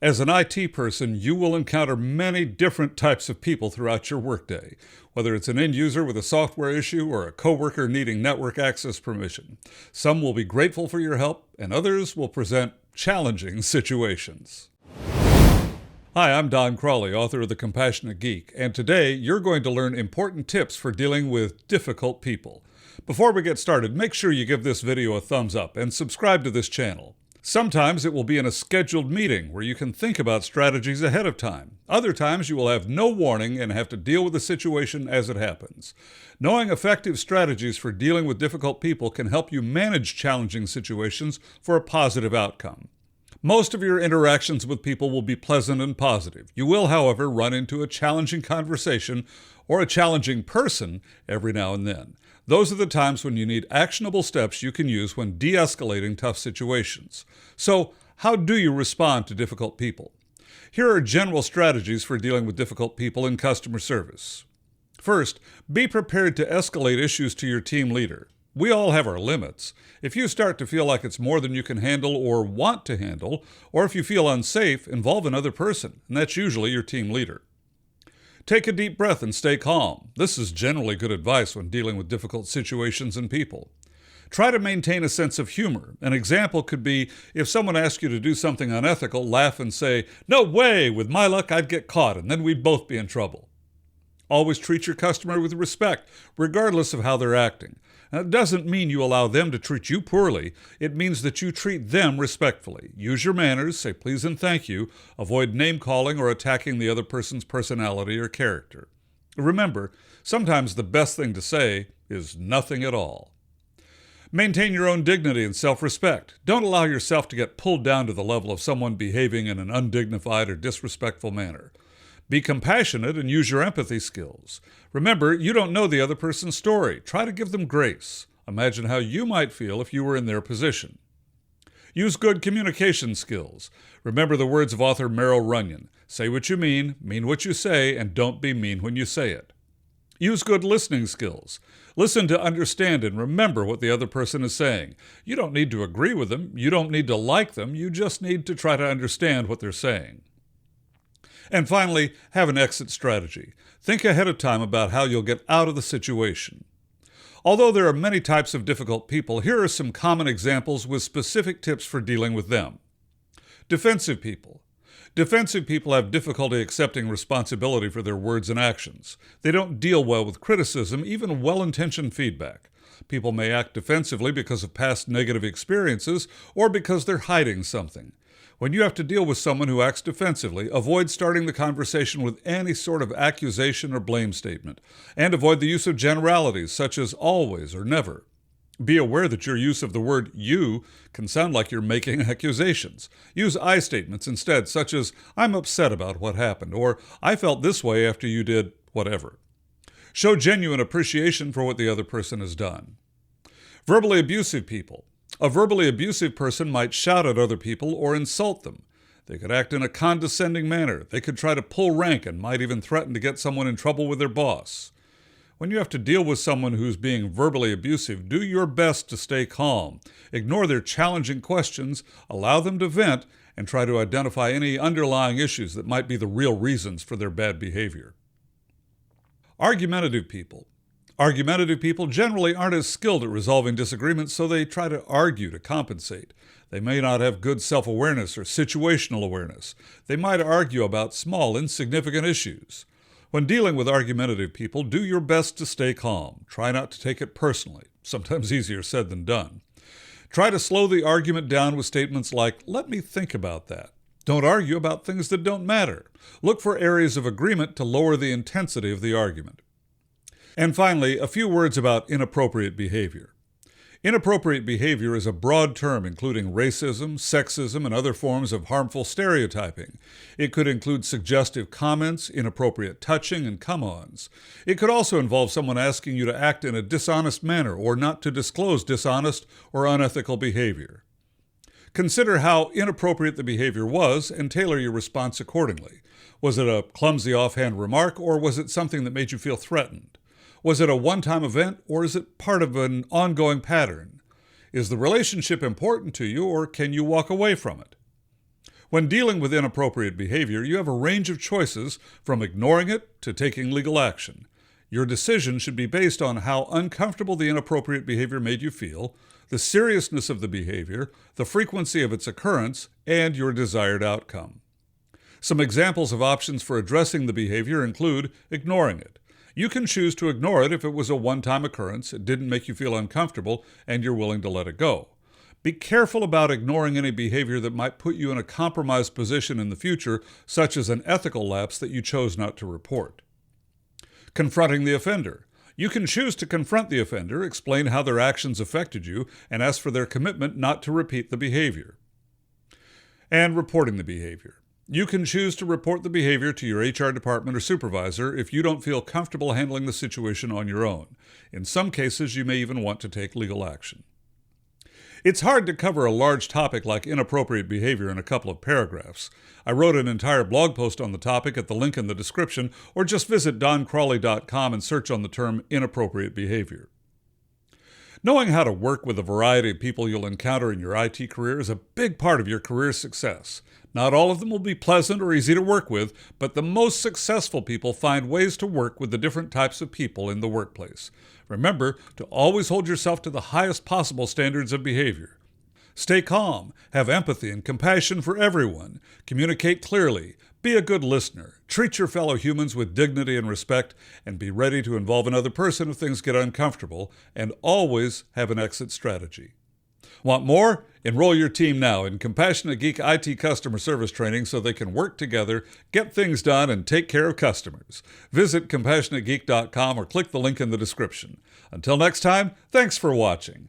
As an IT person, you will encounter many different types of people throughout your workday, whether it's an end user with a software issue or a coworker needing network access permission. Some will be grateful for your help, and others will present challenging situations. Hi, I'm Don Crawley, author of The Compassionate Geek, and today you're going to learn important tips for dealing with difficult people. Before we get started, make sure you give this video a thumbs up and subscribe to this channel. Sometimes it will be in a scheduled meeting where you can think about strategies ahead of time. Other times you will have no warning and have to deal with the situation as it happens. Knowing effective strategies for dealing with difficult people can help you manage challenging situations for a positive outcome. Most of your interactions with people will be pleasant and positive. You will, however, run into a challenging conversation or a challenging person every now and then. Those are the times when you need actionable steps you can use when de-escalating tough situations. So, how do you respond to difficult people? Here are general strategies for dealing with difficult people in customer service. First, be prepared to escalate issues to your team leader. We all have our limits. If you start to feel like it's more than you can handle or want to handle, or if you feel unsafe, involve another person, and that's usually your team leader. Take a deep breath and stay calm. This is generally good advice when dealing with difficult situations and people. Try to maintain a sense of humor. An example could be if someone asks you to do something unethical, laugh and say, "No way! With my luck, I'd get caught, and then we'd both be in trouble." Always treat your customer with respect, regardless of how they're acting. Now, it doesn't mean you allow them to treat you poorly. It means that you treat them respectfully. Use your manners, say please and thank you, avoid name-calling or attacking the other person's personality or character. Remember, sometimes the best thing to say is nothing at all. Maintain your own dignity and self-respect. Don't allow yourself to get pulled down to the level of someone behaving in an undignified or disrespectful manner. Be compassionate and use your empathy skills. Remember, you don't know the other person's story. Try to give them grace. Imagine how you might feel if you were in their position. Use good communication skills. Remember the words of author Merrill Runyon. Say what you mean what you say, and don't be mean when you say it. Use good listening skills. Listen to understand and remember what the other person is saying. You don't need to agree with them. You don't need to like them. You just need to try to understand what they're saying. And finally, have an exit strategy. Think ahead of time about how you'll get out of the situation. Although there are many types of difficult people, here are some common examples with specific tips for dealing with them. Defensive people. Defensive people have difficulty accepting responsibility for their words and actions. They don't deal well with criticism, even well-intentioned feedback. People may act defensively because of past negative experiences or because they're hiding something. When you have to deal with someone who acts defensively, avoid starting the conversation with any sort of accusation or blame statement, and avoid the use of generalities such as always or never. Be aware that your use of the word you can sound like you're making accusations. Use I statements instead, such as, "I'm upset about what happened," or "I felt this way after you did whatever." Show genuine appreciation for what the other person has done. Verbally abusive people. A verbally abusive person might shout at other people or insult them. They could act in a condescending manner. They could try to pull rank and might even threaten to get someone in trouble with their boss. When you have to deal with someone who's being verbally abusive, do your best to stay calm. Ignore their challenging questions, allow them to vent, and try to identify any underlying issues that might be the real reasons for their bad behavior. Argumentative people. Argumentative people generally aren't as skilled at resolving disagreements, so they try to argue to compensate. They may not have good self-awareness or situational awareness. They might argue about small, insignificant issues. When dealing with argumentative people, do your best to stay calm. Try not to take it personally. Sometimes easier said than done. Try to slow the argument down with statements like, "Let me think about that." Don't argue about things that don't matter. Look for areas of agreement to lower the intensity of the argument. And finally, a few words about inappropriate behavior. Inappropriate behavior is a broad term including racism, sexism, and other forms of harmful stereotyping. It could include suggestive comments, inappropriate touching, and come-ons. It could also involve someone asking you to act in a dishonest manner or not to disclose dishonest or unethical behavior. Consider how inappropriate the behavior was and tailor your response accordingly. Was it a clumsy offhand remark, or was it something that made you feel threatened? Was it a one-time event, or is it part of an ongoing pattern? Is the relationship important to you, or can you walk away from it? When dealing with inappropriate behavior, you have a range of choices from ignoring it to taking legal action. Your decision should be based on how uncomfortable the inappropriate behavior made you feel, the seriousness of the behavior, the frequency of its occurrence, and your desired outcome. Some examples of options for addressing the behavior include ignoring it. You can choose to ignore it if it was a one-time occurrence, it didn't make you feel uncomfortable, and you're willing to let it go. Be careful about ignoring any behavior that might put you in a compromised position in the future, such as an ethical lapse that you chose not to report. Confronting the offender. You can choose to confront the offender, explain how their actions affected you, and ask for their commitment not to repeat the behavior. And reporting the behavior. You can choose to report the behavior to your HR department or supervisor if you don't feel comfortable handling the situation on your own. In some cases, you may even want to take legal action. It's hard to cover a large topic like inappropriate behavior in a couple of paragraphs. I wrote an entire blog post on the topic at the link in the description, or just visit doncrawley.com and search on the term inappropriate behavior. Knowing how to work with a variety of people you'll encounter in your IT career is a big part of your career success. Not all of them will be pleasant or easy to work with, but the most successful people find ways to work with the different types of people in the workplace. Remember to always hold yourself to the highest possible standards of behavior. Stay calm, have empathy and compassion for everyone, communicate clearly, be a good listener, treat your fellow humans with dignity and respect, and be ready to involve another person if things get uncomfortable, and always have an exit strategy. Want more? Enroll your team now in Compassionate Geek IT customer service training so they can work together, get things done, and take care of customers. Visit CompassionateGeek.com or click the link in the description. Until next time, thanks for watching.